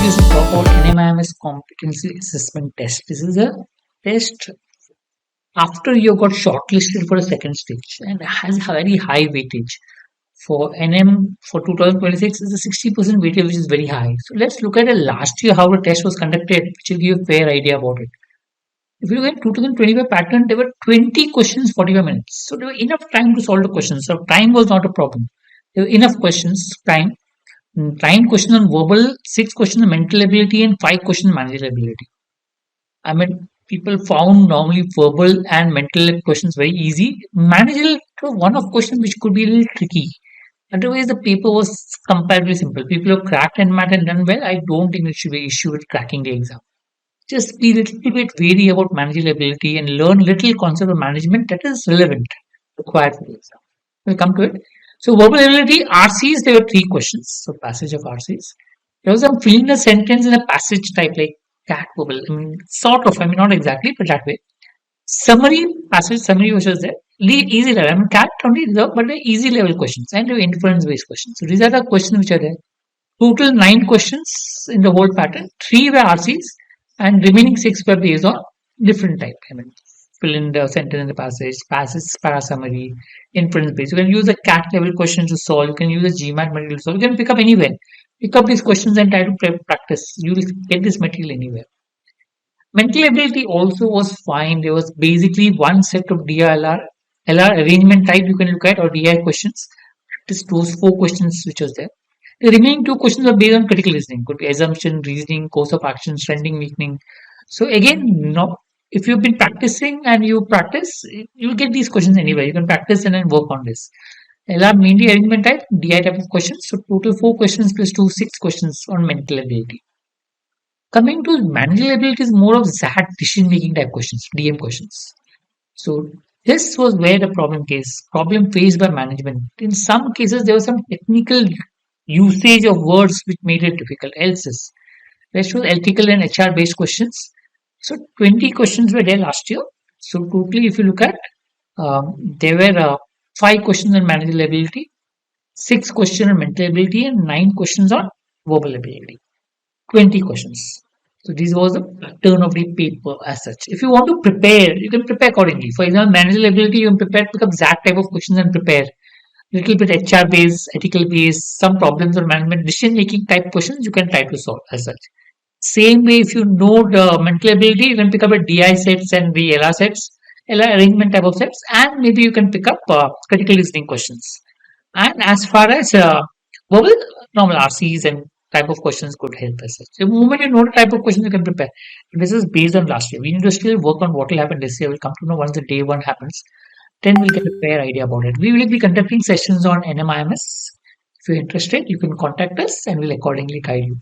This is talk about NMIMS competency assessment test. This is a test after you got shortlisted for a second stage and has very high weightage. For NM for 2026 is a 60% weightage, which is very high. So let's look at last year how the test was conducted, which will give you a fair idea about it. If you look at 2025 pattern, there were 20 questions, 45 minutes. So there was enough time to solve the questions. So time was not a problem. There were enough questions, time. 9 questions on verbal, 6 questions on mental ability, and 5 questions on managerial ability. I mean, people found normally verbal and mental questions very easy. Managerial was one of questions which could be a little tricky. Otherwise, the paper was comparatively simple. People who cracked NMAT and done well, I don't think it should be an issue with cracking the exam. Just be a little bit wary about managerial ability and learn little concept of management that is relevant, required for the exam. We'll come to it. So verbal ability, RCs, there were 3 questions. So passage of RCs. There was some filling a sentence in a passage type like cat verbal. I mean, sort of, not exactly, but that way. Summary, passage summary which was there. Easy level. I mean, cat only reserved, but the easy level questions and the inference based questions. So these are the questions which are there. Total 9 questions in the whole pattern. 3 were RCs and remaining 6 were based on different type. I mean, fill in the sentence in the passage, para summary, inference based. You can use a cat level question to solve. You can use a GMAT material to solve. You can pick up anywhere. Pick up these questions and try to practice. You will get this material anywhere. Mental ability also was fine. There was basically one set of DLR, LR arrangement type you can look at or DI questions. Practice those 4 questions which was there. The remaining 2 questions are based on critical listening. Could be assumption, reasoning, course of action, strengthening, weakening. So again, if you've been practicing and you practice, you'll get these questions anywhere. You can practice and then work on this. LR mainly arrangement type, DI type of questions. So total 4 questions plus 2, 6 questions on mental ability. Coming to managerial ability is more of ZAT decision making type questions, DM questions. So this was where the problem faced by management. In some cases, there was some technical usage of words which made it difficult. Else's. Rest was ethical and HR based questions. So 20 questions were there last year. So totally, if you look at, there were 5 questions on managerial ability, 6 questions on mental ability, and 9 questions on verbal ability. 20 questions. So this was the pattern of the paper as such. If you want to prepare, you can prepare accordingly. For example, managerial ability, you can pick up that type of questions and prepare. Little bit HR based, ethical based, some problems or management decision making type questions you can try to solve as such. Same way, if you know the mental ability, you can pick up a DI sets and the LR sets, LR arrangement type of sets, and maybe you can pick up critical listening questions. And as far as verbal, normal RCs and type of questions could help as such. The moment you know the type of questions you can prepare. This is based on last year. We need to still work on what will happen this year. We'll come to know once the day 1 happens. Then we'll get a fair idea about it. We will be conducting sessions on NMIMS. If you're interested, you can contact us and we'll accordingly guide you.